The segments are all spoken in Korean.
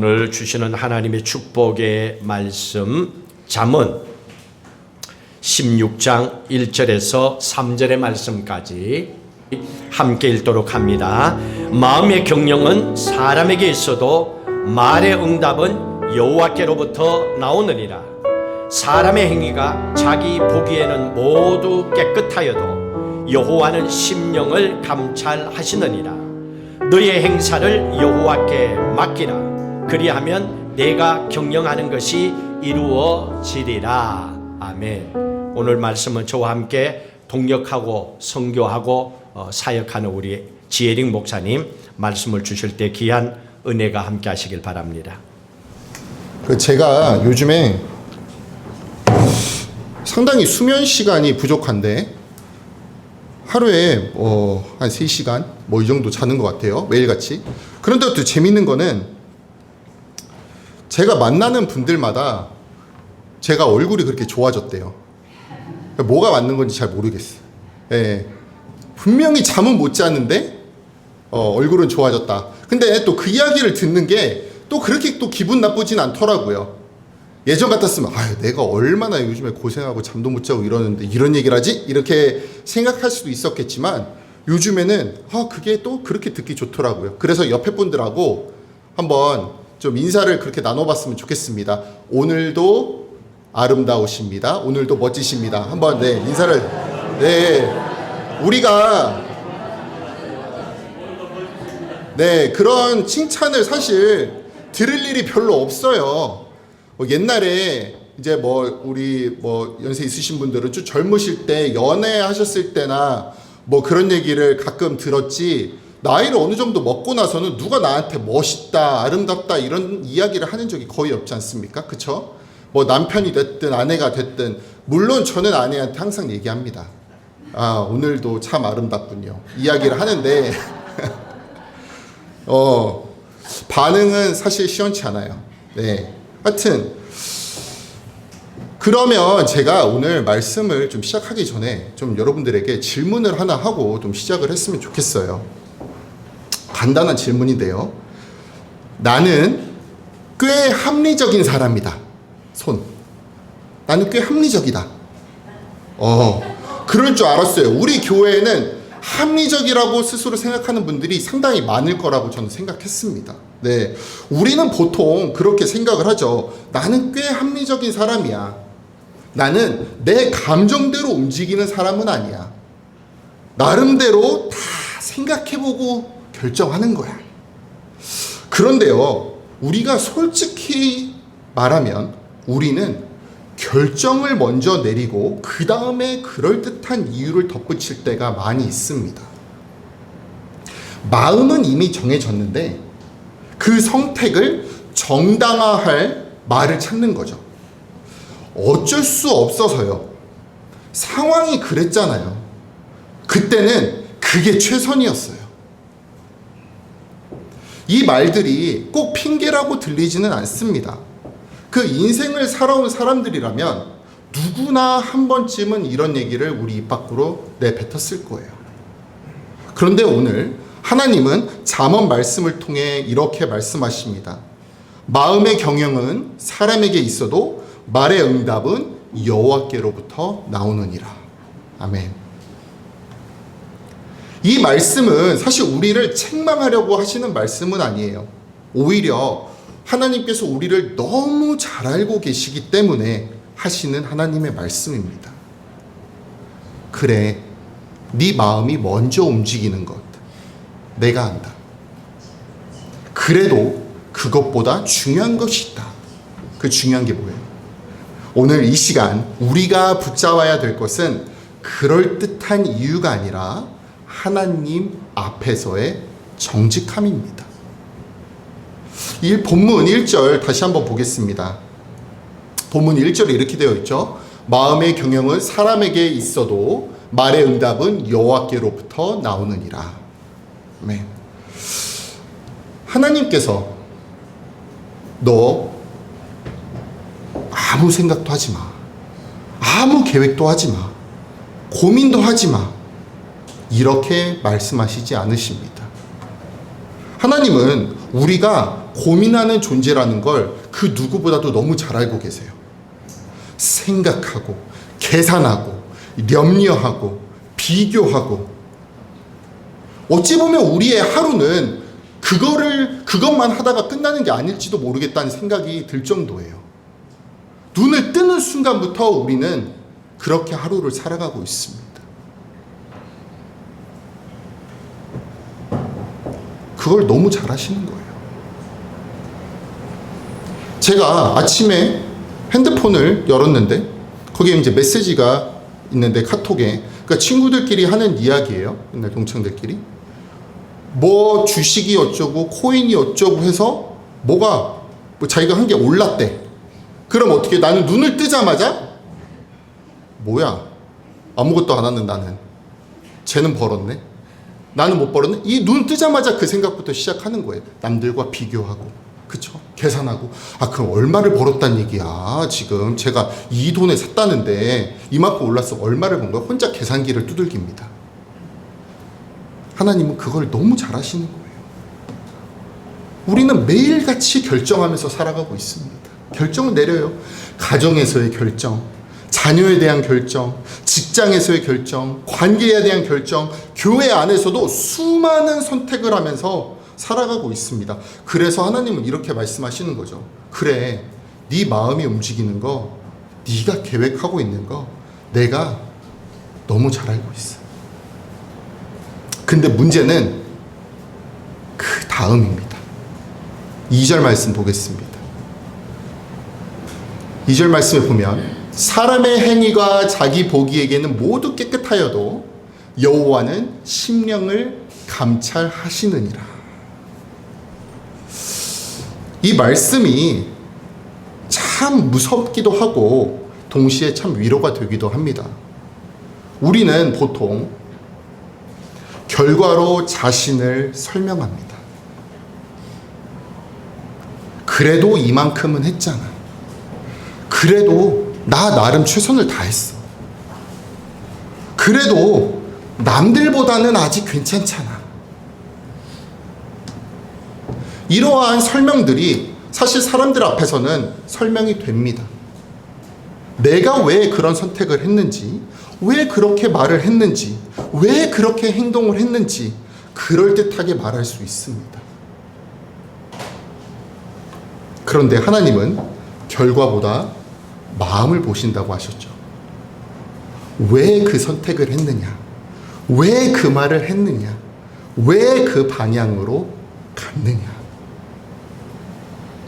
오늘 주시는 하나님의 축복의 말씀 잠언 16장 1절에서 3절의 말씀까지 함께 읽도록 합니다. 마음의 경영은 사람에게 있어도 말의 응답은 여호와께로부터 나오느니라. 사람의 행위가 자기 보기에는 모두 깨끗하여도 여호와는 심령을 감찰하시느니라. 너의 행사를 여호와께 맡기라. 그리하면 내가 경영하는 것이 이루어지리라. 아멘. 오늘 말씀은 저와 함께 동역하고 선교하고 사역하는 우리 지혜링 목사님 말씀을 주실 때 귀한 은혜가 함께 하시길 바랍니다. 제가 요즘에 상당히 수면 시간이 부족한데 하루에 한 3시간 이 정도 자는 것 같아요. 매일같이. 그런데 또 재밌는 거는 제가 만나는 분들마다 제가 얼굴이 그렇게 좋아졌대요. 뭐가 맞는 건지 잘 모르겠어요. 예. 분명히 잠은 못 자는데 얼굴은 좋아졌다. 근데 또 그 이야기를 듣는 게 또 그렇게 또 기분 나쁘진 않더라고요. 예전 같았으면 내가 얼마나 요즘에 고생하고 잠도 못 자고 이러는데 이런 얘기를 하지? 이렇게 생각할 수도 있었겠지만 요즘에는 그게 또 그렇게 듣기 좋더라고요. 그래서 옆에 분들하고 한번 좀 인사를 그렇게 나눠봤으면 좋겠습니다. 오늘도 아름다우십니다. 오늘도 멋지십니다. 한번 인사를 우리가 그런 칭찬을 사실 들을 일이 별로 없어요. 옛날에 이제 우리 연세 있으신 분들은 좀 젊으실 때 연애하셨을 때나 그런 얘기를 가끔 들었지, 나이를 어느 정도 먹고 나서는 누가 나한테 멋있다, 아름답다 이런 이야기를 하는 적이 거의 없지 않습니까? 그쵸? 남편이 됐든 아내가 됐든, 물론 저는 아내한테 항상 얘기합니다. 오늘도 참 아름답군요. 이야기를 하는데 반응은 사실 시원치 않아요. 하여튼 그러면 제가 오늘 말씀을 좀 시작하기 전에 좀 여러분들에게 질문을 하나 하고 좀 시작을 했으면 좋겠어요. 간단한 질문인데요. 나는 꽤 합리적인 사람이다. 나는 꽤 합리적이다. 그럴 줄 알았어요. 우리 교회에는 합리적이라고 스스로 생각하는 분들이 상당히 많을 거라고 저는 생각했습니다. 우리는 보통 그렇게 생각을 하죠. 나는 꽤 합리적인 사람이야. 나는 내 감정대로 움직이는 사람은 아니야. 나름대로 다 생각해보고 결정하는 거야. 그런데요, 우리가 솔직히 말하면 우리는 결정을 먼저 내리고 그 다음에 그럴듯한 이유를 덧붙일 때가 많이 있습니다. 마음은 이미 정해졌는데 그 선택을 정당화할 말을 찾는 거죠. 어쩔 수 없어서요. 상황이 그랬잖아요. 그때는 그게 최선이었어요. 이 말들이 꼭 핑계라고 들리지는 않습니다. 그 인생을 살아온 사람들이라면 누구나 한 번쯤은 이런 얘기를 우리 입 밖으로 내뱉었을 거예요. 그런데 오늘 하나님은 잠언 말씀을 통해 이렇게 말씀하십니다. 마음의 경영은 사람에게 있어도 말의 응답은 여호와께로부터 나오느니라. 아멘. 이 말씀은 사실 우리를 책망하려고 하시는 말씀은 아니에요. 오히려 하나님께서 우리를 너무 잘 알고 계시기 때문에 하시는 하나님의 말씀입니다. 그래, 네 마음이 먼저 움직이는 것 내가 안다. 그래도 그것보다 중요한 것이 있다. 그 중요한 게 뭐예요? 오늘 이 시간 우리가 붙잡아야 될 것은 그럴듯한 이유가 아니라 하나님 앞에서의 정직함입니다. 이 본문 1절 다시 한번 보겠습니다. 본문 1절에 이렇게 되어 있죠. 마음의 경영은 사람에게 있어도 말의 응답은 여호와께로부터 나오느니라. 네. 하나님께서 너 아무 생각도 하지 마. 아무 계획도 하지 마. 고민도 하지 마. 이렇게 말씀하시지 않으십니다. 하나님은 우리가 고민하는 존재라는 걸 그 누구보다도 너무 잘 알고 계세요. 생각하고 계산하고 염려하고 비교하고, 어찌 보면 우리의 하루는 그것만 하다가 끝나는 게 아닐지도 모르겠다는 생각이 들 정도예요. 눈을 뜨는 순간부터 우리는 그렇게 하루를 살아가고 있습니다. 그걸 너무 잘 하시는 거예요. 제가 아침에 핸드폰을 열었는데 거기에 이제 메시지가 있는데, 카톡에, 그러니까 친구들끼리 하는 이야기예요. 옛날 동창들끼리. 뭐 주식이 어쩌고 코인이 어쩌고 해서 뭐가 자기가 한 게 올랐대. 그럼 어떻게, 나는 눈을 뜨자마자 뭐야, 아무것도 안 하는 나는, 쟤는 벌었네, 나는 못 벌었네. 이 눈 뜨자마자 그 생각부터 시작하는 거예요. 남들과 비교하고, 그쵸? 계산하고, 그럼 얼마를 벌었단 얘기야. 지금 제가 이 돈에 샀다는데 이만큼 올랐어, 얼마를 번 거야. 혼자 계산기를 두들깁니다. 하나님은 그걸 너무 잘 하시는 거예요. 우리는 매일같이 결정하면서 살아가고 있습니다. 결정을 내려요. 가정에서의 결정, 자녀에 대한 결정, 직장에서의 결정, 관계에 대한 결정, 교회 안에서도 수많은 선택을 하면서 살아가고 있습니다. 그래서 하나님은 이렇게 말씀하시는 거죠. 그래, 네 마음이 움직이는 거, 네가 계획하고 있는 거 내가 너무 잘 알고 있어. 근데 문제는 그 다음입니다. 2절 말씀 보겠습니다. 2절 말씀에 보면, 사람의 행위가 자기 보기에게는 모두 깨끗하여도 여호와는 심령을 감찰하시느니라. 이 말씀이 참 무섭기도 하고 동시에 참 위로가 되기도 합니다. 우리는 보통 결과로 자신을 설명합니다. 그래도 이만큼은 했잖아. 그래도 나 나름 최선을 다했어. 그래도 남들보다는 아직 괜찮잖아. 이러한 설명들이 사실 사람들 앞에서는 설명이 됩니다. 내가 왜 그런 선택을 했는지, 왜 그렇게 말을 했는지, 왜 그렇게 행동을 했는지 그럴듯하게 말할 수 있습니다. 그런데 하나님은 결과보다 마음을 보신다고 하셨죠. 왜 그 선택을 했느냐, 왜 그 말을 했느냐, 왜 그 방향으로 갔느냐.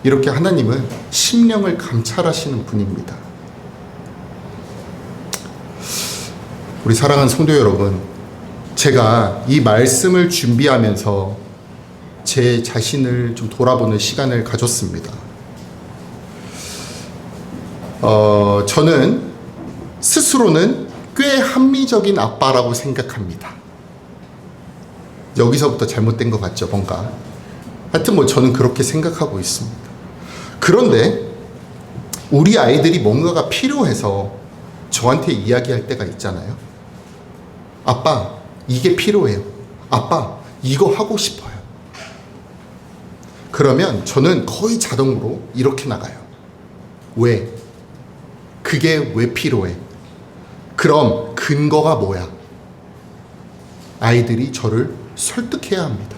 이렇게 하나님은 심령을 감찰하시는 분입니다. 우리 사랑하는 성도 여러분, 제가 이 말씀을 준비하면서 제 자신을 좀 돌아보는 시간을 가졌습니다. 저는 스스로는 꽤 합리적인 아빠라고 생각합니다. 여기서부터 잘못된 것 같죠, 뭔가. 하여튼 저는 그렇게 생각하고 있습니다. 그런데 우리 아이들이 뭔가가 필요해서 저한테 이야기할 때가 있잖아요. 아빠, 이게 필요해요. 아빠, 이거 하고 싶어요. 그러면 저는 거의 자동으로 이렇게 나가요. 왜? 그게 왜 필요해? 그럼 근거가 뭐야? 아이들이 저를 설득해야 합니다.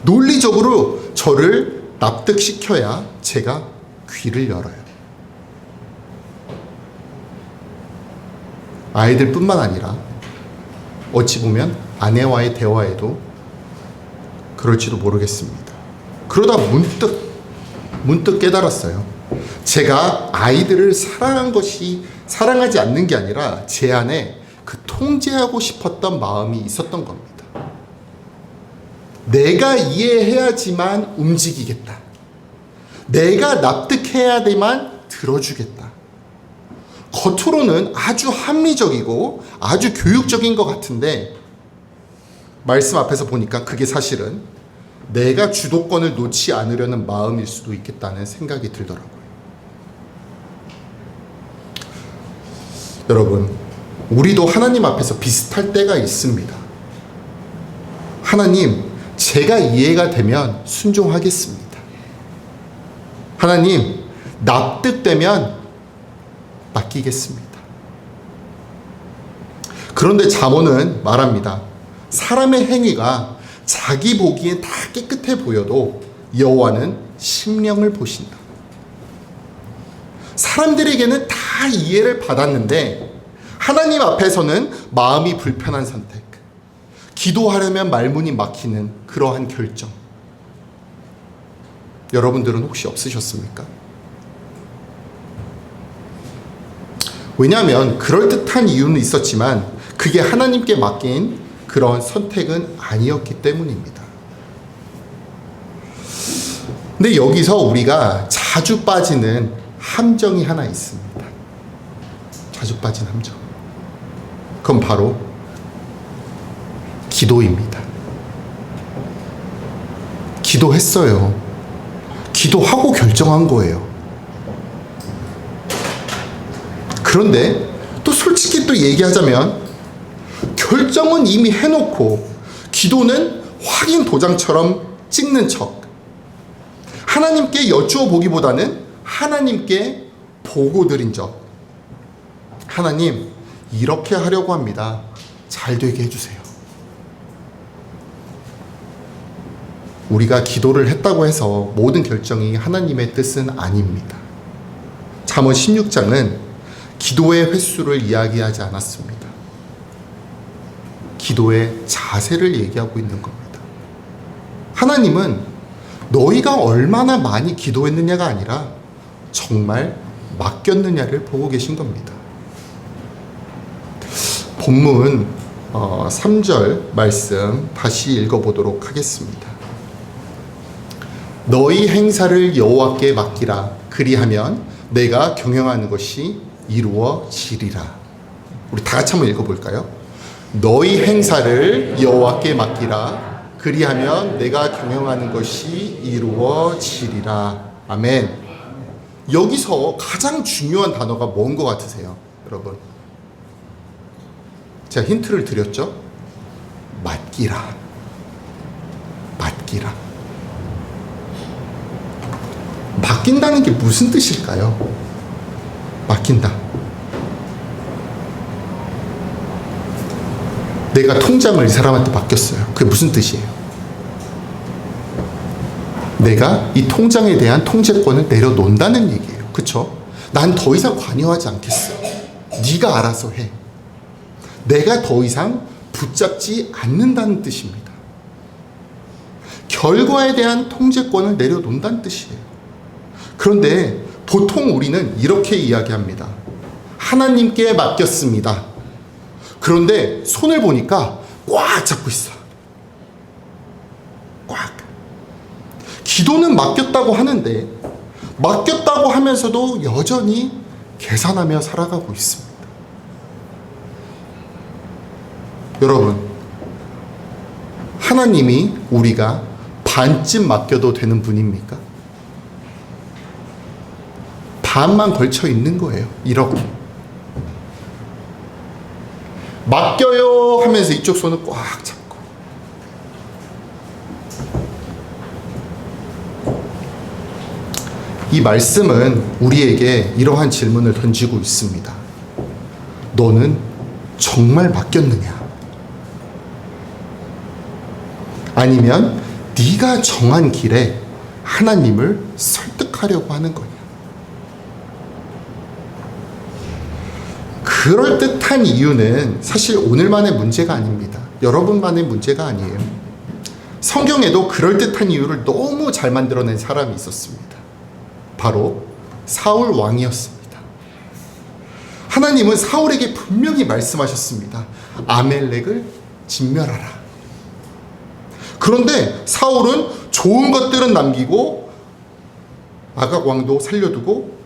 논리적으로 저를 납득시켜야 제가 귀를 열어요. 아이들뿐만 아니라 어찌 보면 아내와의 대화에도 그럴지도 모르겠습니다. 그러다 문득 깨달았어요. 제가 아이들을 사랑하지 않는 게 아니라 제 안에 그 통제하고 싶었던 마음이 있었던 겁니다. 내가 이해해야지만 움직이겠다. 내가 납득해야지만 들어주겠다. 겉으로는 아주 합리적이고 아주 교육적인 것 같은데 말씀 앞에서 보니까 그게 사실은 내가 주도권을 놓지 않으려는 마음일 수도 있겠다는 생각이 들더라고요. 여러분, 우리도 하나님 앞에서 비슷할 때가 있습니다. 하나님, 제가 이해가 되면 순종하겠습니다. 하나님, 납득되면 맡기겠습니다. 그런데 잠언은 말합니다. 사람의 행위가 자기 보기엔 다 깨끗해 보여도 여호와는 심령을 보신다. 사람들에게는 다 이해를 받았는데 하나님 앞에서는 마음이 불편한 선택, 기도하려면 말문이 막히는 그러한 결정. 여러분들은 혹시 없으셨습니까? 왜냐하면 그럴듯한 이유는 있었지만 그게 하나님께 맡긴 그런 선택은 아니었기 때문입니다. 근데 여기서 우리가 자주 빠지는 함정이 하나 있습니다. 자주 빠진 함정. 그건 바로 기도입니다. 기도했어요. 기도하고 결정한 거예요. 그런데 또 솔직히 또 얘기하자면 결정은 이미 해놓고 기도는 확인 도장처럼 찍는 척, 하나님께 여쭈어 보기보다는 하나님께 보고 드린 적. 하나님, 이렇게 하려고 합니다. 잘 되게 해주세요. 우리가 기도를 했다고 해서 모든 결정이 하나님의 뜻은 아닙니다. 잠언 16장은 기도의 횟수를 이야기하지 않았습니다. 기도의 자세를 얘기하고 있는 겁니다. 하나님은 너희가 얼마나 많이 기도했느냐가 아니라 정말 맡겼느냐를 보고 계신 겁니다. 본문 3절 말씀 다시 읽어보도록 하겠습니다. 너희 행사를 여호와께 맡기라. 그리하면 내가 경영하는 것이 이루어지리라. 우리 다 같이 한번 읽어볼까요? 너희 행사를 여호와께 맡기라. 그리하면 내가 경영하는 것이 이루어지리라. 아멘. 여기서 가장 중요한 단어가 뭔 것 같으세요, 여러분? 제가 힌트를 드렸죠? 맡기라. 맡기라. 맡긴다는 게 무슨 뜻일까요? 맡긴다. 내가 통장을 이 사람한테 맡겼어요. 그게 무슨 뜻이에요? 내가 이 통장에 대한 통제권을 내려놓는다는 얘기예요. 그쵸? 난 더 이상 관여하지 않겠어. 네가 알아서 해. 내가 더 이상 붙잡지 않는다는 뜻입니다. 결과에 대한 통제권을 내려놓는다는 뜻이에요. 그런데 보통 우리는 이렇게 이야기합니다. 하나님께 맡겼습니다. 그런데 손을 보니까 꽉 잡고 있어. 꽉. 기도는 맡겼다고 하는데 맡겼다고 하면서도 여전히 계산하며 살아가고 있습니다. 여러분, 하나님이 우리가 반쯤 맡겨도 되는 분입니까? 반만 걸쳐 있는 거예요. 이렇게 맡겨요 하면서 이쪽 손을 꽉 잡고, 이 말씀은 우리에게 이러한 질문을 던지고 있습니다. 너는 정말 맡겼느냐? 아니면 네가 정한 길에 하나님을 설득하려고 하는 거냐? 그럴듯한 이유는 사실 오늘만의 문제가 아닙니다. 여러분만의 문제가 아니에요. 성경에도 그럴듯한 이유를 너무 잘 만들어낸 사람이 있었습니다. 바로 사울 왕이었습니다. 하나님은 사울에게 분명히 말씀하셨습니다. 아멜렉을 진멸하라. 그런데 사울은 좋은 것들은 남기고 아각 왕도 살려두고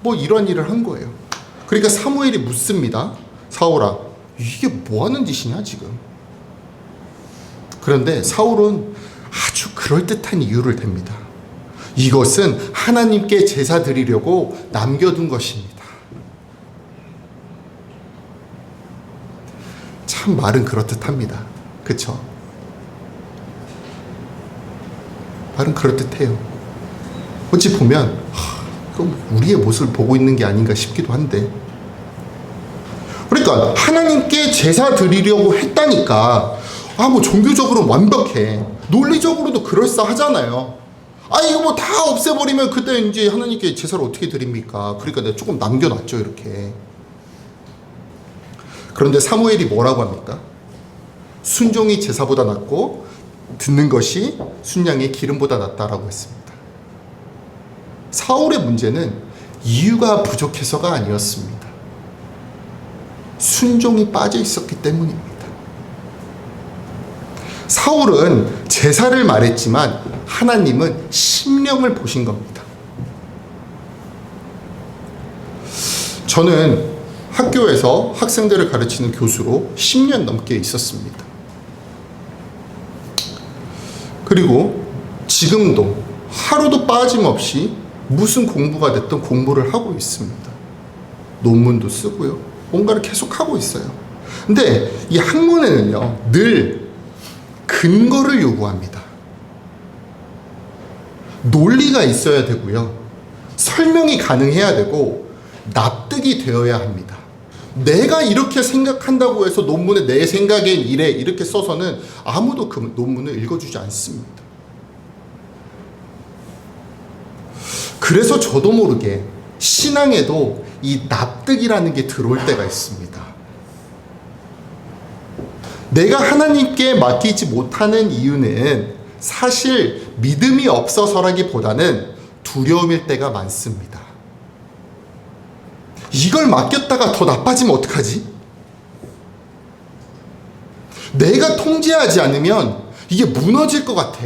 뭐 이런 일을 한 거예요. 그러니까 사무엘이 묻습니다. 사울아, 이게 뭐 하는 짓이냐 지금? 그런데 사울은 아주 그럴듯한 이유를 댑니다. 이것은 하나님께 제사 드리려고 남겨둔 것입니다. 참 말은 그럴듯합니다. 그쵸? 말은 그럴듯해요. 어찌 보면 그럼 우리의 모습을 보고 있는 게 아닌가 싶기도 한데, 그러니까 하나님께 제사 드리려고 했다니까 뭐 종교적으로는 완벽해, 논리적으로도 그럴싸하잖아요. 이거 뭐 다 없애버리면 그때 이제 하나님께 제사를 어떻게 드립니까? 그러니까 내가 조금 남겨놨죠, 이렇게. 그런데 사무엘이 뭐라고 합니까? 순종이 제사보다 낫고 듣는 것이 순양의 기름보다 낫다라고 했습니다. 사울의 문제는 이유가 부족해서가 아니었습니다. 순종이 빠져 있었기 때문입니다. 사울은 제사를 말했지만 하나님은 심령을 보신 겁니다. 저는 학교에서 학생들을 가르치는 교수로 10년 넘게 있었습니다. 그리고 지금도 하루도 빠짐없이 무슨 공부가 됐든 공부를 하고 있습니다. 논문도 쓰고요. 뭔가를 계속 하고 있어요. 근데 이 학문에는요, 늘 근거를 요구합니다. 논리가 있어야 되고요. 설명이 가능해야 되고 납득이 되어야 합니다. 내가 이렇게 생각한다고 해서 논문에 내 생각엔 이래 이렇게 써서는 아무도 그 논문을 읽어주지 않습니다. 그래서 저도 모르게 신앙에도 이 납득이라는 게 들어올 때가 있습니다. 내가 하나님께 맡기지 못하는 이유는 사실 믿음이 없어서라기보다는 두려움일 때가 많습니다. 이걸 맡겼다가 더 나빠지면 어떡하지? 내가 통제하지 않으면 이게 무너질 것 같아.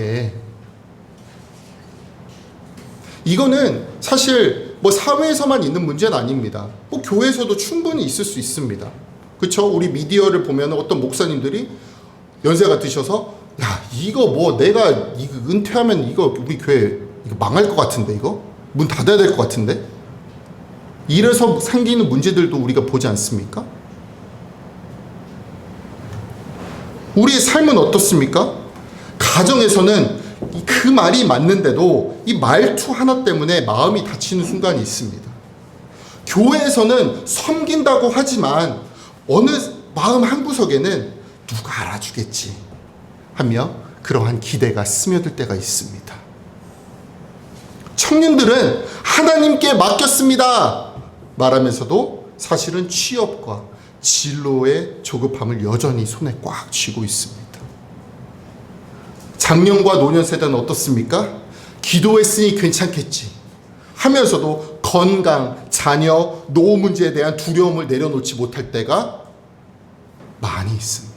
이거는 사실 뭐 사회에서만 있는 문제는 아닙니다. 뭐 교회에서도 충분히 있을 수 있습니다. 그렇죠? 우리 미디어를 보면 어떤 목사님들이 연세가 드셔서 야, 이거 뭐 내가 이거 은퇴하면 이거 우리 교회 이거 망할 것 같은데, 이거 문 닫아야 될 것 같은데, 이래서 생기는 문제들도 우리가 보지 않습니까? 우리의 삶은 어떻습니까? 가정에서는 그 말이 맞는데도 이 말투 하나 때문에 마음이 다치는 순간이 있습니다. 교회에서는 섬긴다고 하지만 어느 마음 한구석에는 누가 알아주겠지 하며 그러한 기대가 스며들 때가 있습니다. 청년들은 하나님께 맡겼습니다 말하면서도 사실은 취업과 진로의 조급함을 여전히 손에 꽉 쥐고 있습니다. 장년과 노년 세대는 어떻습니까? 기도했으니 괜찮겠지 하면서도 건강, 자녀, 노후 문제에 대한 두려움을 내려놓지 못할 때가 많이 있습니다.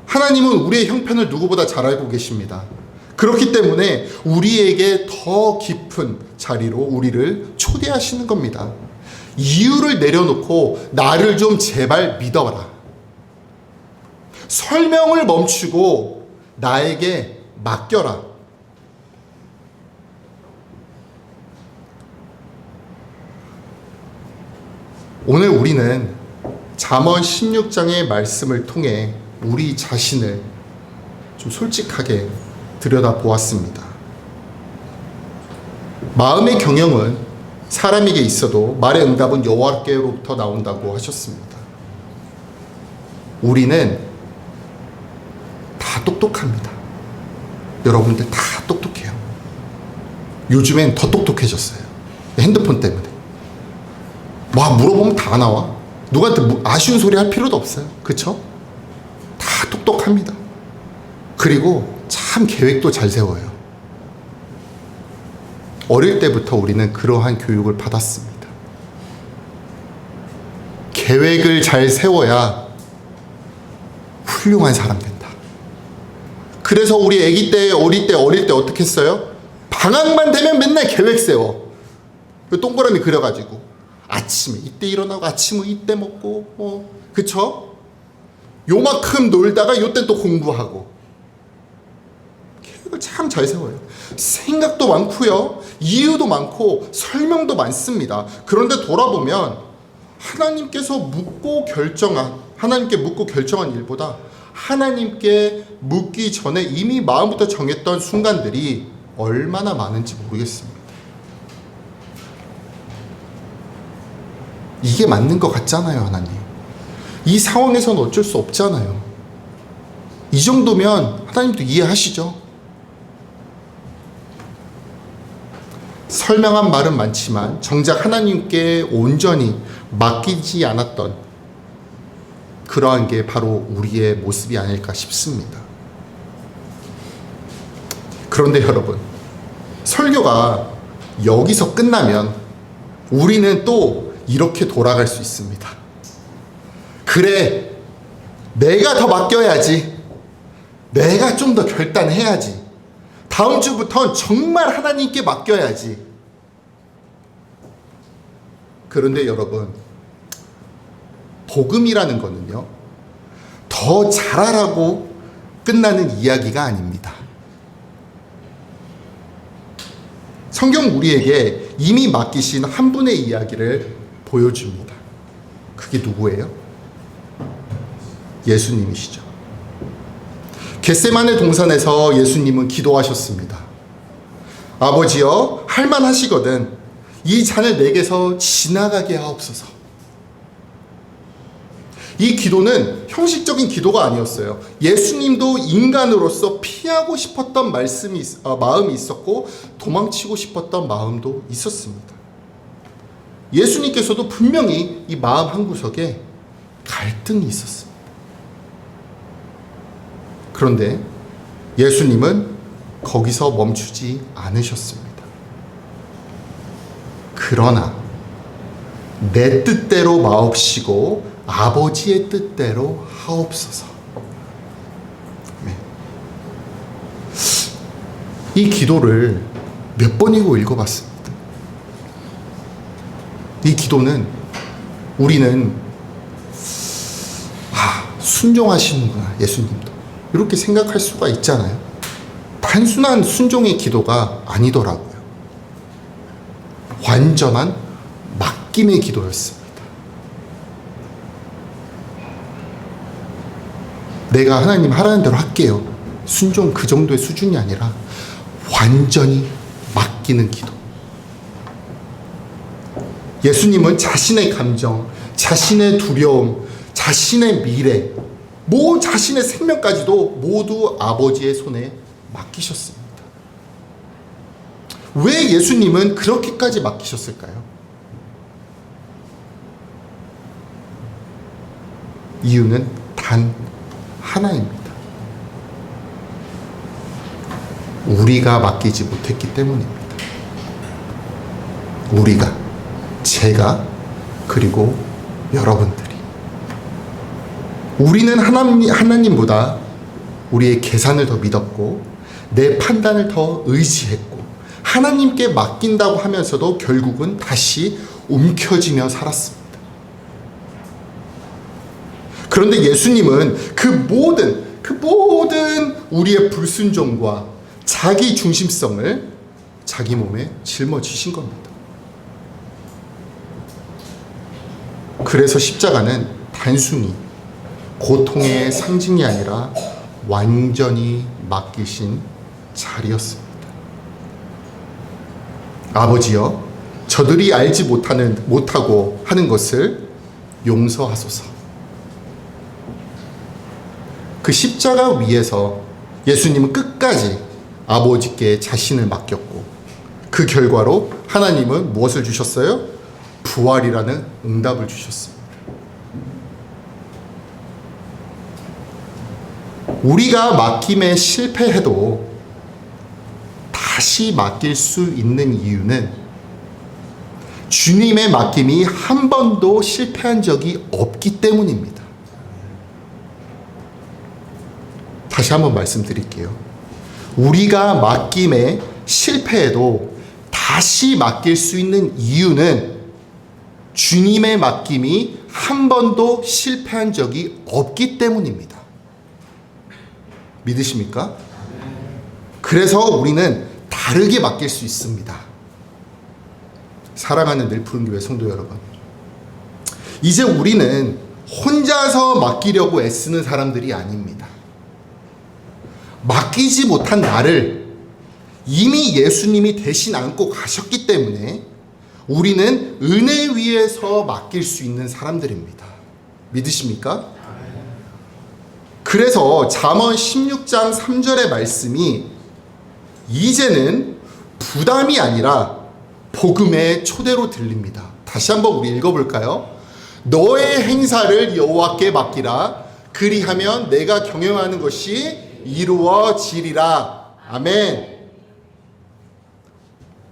하나님은 우리의 형편을 누구보다 잘 알고 계십니다. 그렇기 때문에 우리에게 더 깊은 자리로 우리를 초대하시는 겁니다. 이유를 내려놓고 나를 좀 제발 믿어라. 설명을 멈추고 나에게 맡겨라. 오늘 우리는 잠언 16장의 말씀을 통해 우리 자신을 좀 솔직하게 들여다보았습니다. 마음의 경영은 사람에게 있어도 말의 응답은 여호와께로부터 나온다고 하셨습니다. 우리는 다 똑똑합니다. 여러분들 다 똑똑해요. 요즘엔 더 똑똑해졌어요. 핸드폰 때문에. 물어보면 다 나와. 누구한테 아쉬운 소리 할 필요도 없어요. 그쵸? 다 똑똑합니다. 그리고 참 계획도 잘 세워요. 어릴 때부터 우리는 그러한 교육을 받았습니다. 계획을 잘 세워야 훌륭한 사람 된다. 그래서 우리 아기 때, 어릴 때 어떻게 했어요? 방학만 되면 맨날 계획 세워. 동그라미 그려가지고 아침에 이때 일어나고 아침은 이때 먹고 그쵸? 요만큼 놀다가 요때 또 공부하고. 계획을 참 잘 세워요. 생각도 많고요, 이유도 많고 설명도 많습니다. 그런데 돌아보면 하나님께 묻고 결정한 일보다 하나님께 묻기 전에 이미 마음부터 정했던 순간들이 얼마나 많은지 모르겠습니다. 이게 맞는 것 같잖아요, 하나님. 이 상황에서는 어쩔 수 없잖아요. 이 정도면 하나님도 이해하시죠? 설명한 말은 많지만 정작 하나님께 온전히 맡기지 않았던 그러한 게 바로 우리의 모습이 아닐까 싶습니다. 그런데 여러분, 설교가 여기서 끝나면 우리는 또 이렇게 돌아갈 수 있습니다. 그래, 내가 더 맡겨야지. 내가 좀 더 결단해야지. 다음 주부터는 정말 하나님께 맡겨야지. 그런데 여러분, 복음이라는 거는요, 더 잘하라고 끝나는 이야기가 아닙니다. 성경 우리에게 이미 맡기신 한 분의 이야기를 보여줍니다. 그게 누구예요? 예수님이시죠. 겟세마네 동산에서 예수님은 기도하셨습니다. 아버지여, 할만하시거든 이 잔을 내게서 지나가게 하옵소서. 이 기도는 형식적인 기도가 아니었어요. 예수님도 인간으로서 피하고 싶었던 마음이 있었고 도망치고 싶었던 마음도 있었습니다. 예수님께서도 분명히 이 마음 한구석에 갈등이 있었습니다. 그런데 예수님은 거기서 멈추지 않으셨습니다. 그러나 내 뜻대로 마옵시고 아버지의 뜻대로 하옵소서. 이 기도를 몇 번이고 읽어봤습니다. 이 기도는 우리는 순종하시는구나, 예수님도 이렇게 생각할 수가 있잖아요. 단순한 순종의 기도가 아니더라고요. 완전한 맡김의 기도였습니다. 내가 하나님 하라는 대로 할게요. 순종 그 정도의 수준이 아니라 완전히 맡기는 기도. 예수님은 자신의 감정, 자신의 두려움, 자신의 미래, 자신의 생명까지도 모두 아버지의 손에 맡기셨습니다. 왜 예수님은 그렇게까지 맡기셨을까요? 이유는 단 하나입니다. 우리가 맡기지 못했기 때문입니다. 우리가, 제가, 그리고 여러분들이. 우리는 하나님보다 우리의 계산을 더 믿었고 내 판단을 더 의지했고 하나님께 맡긴다고 하면서도 결국은 다시 움켜쥐며 살았습니다. 그런데 예수님은 그 모든 우리의 불순종과 자기 중심성을 자기 몸에 짊어지신 겁니다. 그래서 십자가는 단순히 고통의 상징이 아니라 완전히 맡기신 자리였습니다. 아버지여, 저들이 알지 못하고 하는 것을 용서하소서. 그 십자가 위에서 예수님은 끝까지 아버지께 자신을 맡겼고 그 결과로 하나님은 무엇을 주셨어요? 부활이라는 응답을 주셨습니다. 우리가 맡김에 실패해도 다시 맡길 수 있는 이유는 주님의 맡김이 한 번도 실패한 적이 없기 때문입니다. 다시 한번 말씀드릴게요. 우리가 맡김에 실패해도 다시 맡길 수 있는 이유는 주님의 맡김이 한 번도 실패한 적이 없기 때문입니다. 믿으십니까? 그래서 우리는 다르게 맡길 수 있습니다. 사랑하는 늘푸른교회 성도 여러분, 이제 우리는 혼자서 맡기려고 애쓰는 사람들이 아닙니다. 맡기지 못한 나를 이미 예수님이 대신 안고 가셨기 때문에 우리는 은혜 위에서 맡길 수 있는 사람들입니다. 믿으십니까? 그래서 잠언 16장 3절의 말씀이 이제는 부담이 아니라 복음의 초대로 들립니다. 다시 한번 우리 읽어볼까요? 너의 행사를 여호와께 맡기라. 그리하면 내가 경영하는 것이 이루어지리라. 아멘.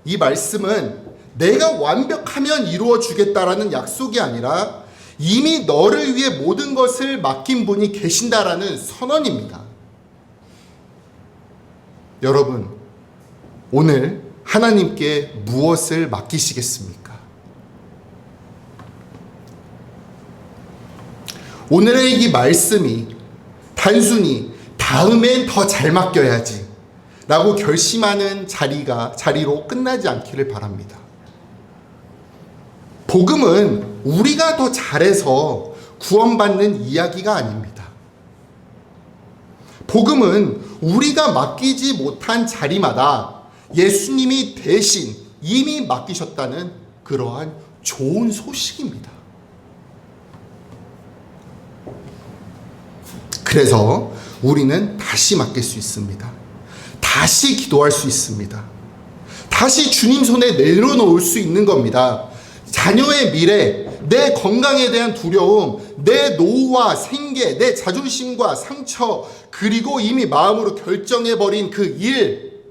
이 말씀은 내가 완벽하면 이루어 주겠다라는 약속이 아니라 이미 너를 위해 모든 것을 맡긴 분이 계신다라는 선언입니다. 여러분, 오늘 하나님께 무엇을 맡기시겠습니까? 오늘의 이 말씀이 단순히 다음엔 더 잘 맡겨야지 라고 결심하는 자리로 끝나지 않기를 바랍니다. 복음은 우리가 더 잘해서 구원받는 이야기가 아닙니다. 복음은 우리가 맡기지 못한 자리마다 예수님이 대신 이미 맡기셨다는 그러한 좋은 소식입니다. 그래서 우리는 다시 맡길 수 있습니다. 다시 기도할 수 있습니다. 다시 주님 손에 내려놓을 수 있는 겁니다. 자녀의 미래, 내 건강에 대한 두려움, 내 노후와 생계, 내 자존심과 상처, 그리고 이미 마음으로 결정해버린 그 일,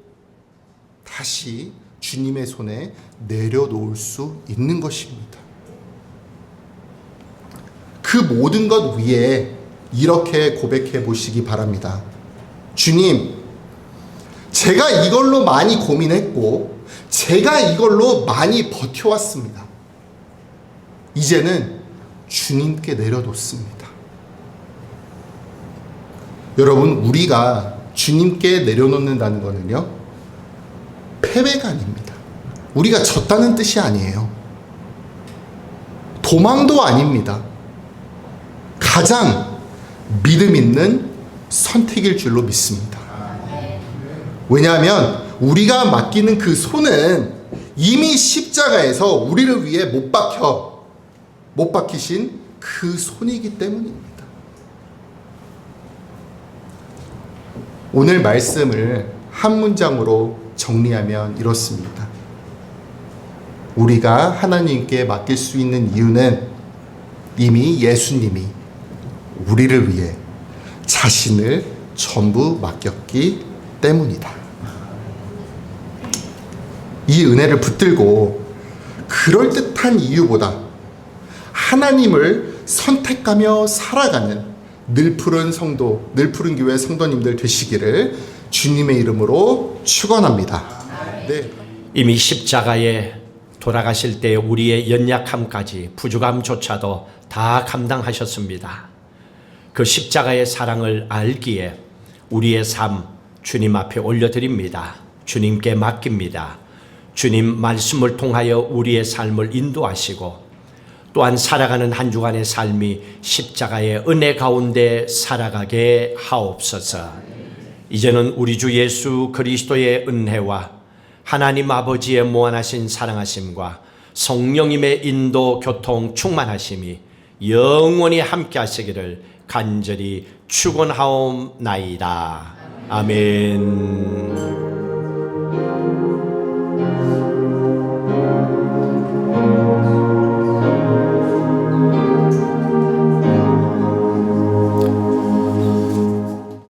다시 주님의 손에 내려놓을 수 있는 것입니다. 그 모든 것 위에 이렇게 고백해 보시기 바랍니다. 주님, 제가 이걸로 많이 고민했고 제가 이걸로 많이 버텨왔습니다. 이제는 주님께 내려놓습니다. 여러분, 우리가 주님께 내려놓는다는 것은요, 패배가 아닙니다. 우리가 졌다는 뜻이 아니에요. 도망도 아닙니다. 가장 믿음 있는 선택일 줄로 믿습니다. 왜냐하면 우리가 맡기는 그 손은 이미 십자가에서 우리를 위해 못 박히신 그 손이기 때문입니다. 오늘 말씀을 한 문장으로 정리하면 이렇습니다. 우리가 하나님께 맡길 수 있는 이유는 이미 예수님이 우리를 위해 자신을 전부 맡겼기 때문이다. 이 은혜를 붙들고 그럴듯한 이유보다 하나님을 선택하며 살아가는 늘푸른 성도, 늘푸른 교회 성도님들 되시기를 주님의 이름으로 축원합니다. 네. 이미 십자가에 돌아가실 때 우리의 연약함까지 부족함조차도 다 감당하셨습니다. 그 십자가의 사랑을 알기에 우리의 삶 주님 앞에 올려드립니다. 주님께 맡깁니다. 주님 말씀을 통하여 우리의 삶을 인도하시고 또한 살아가는 한 주간의 삶이 십자가의 은혜 가운데 살아가게 하옵소서. 이제는 우리 주 예수 그리스도의 은혜와 하나님 아버지의 무한하신 사랑하심과 성령님의 인도 교통 충만하심이 영원히 함께 하시기를 간절히 축원하옵나이다. 아멘.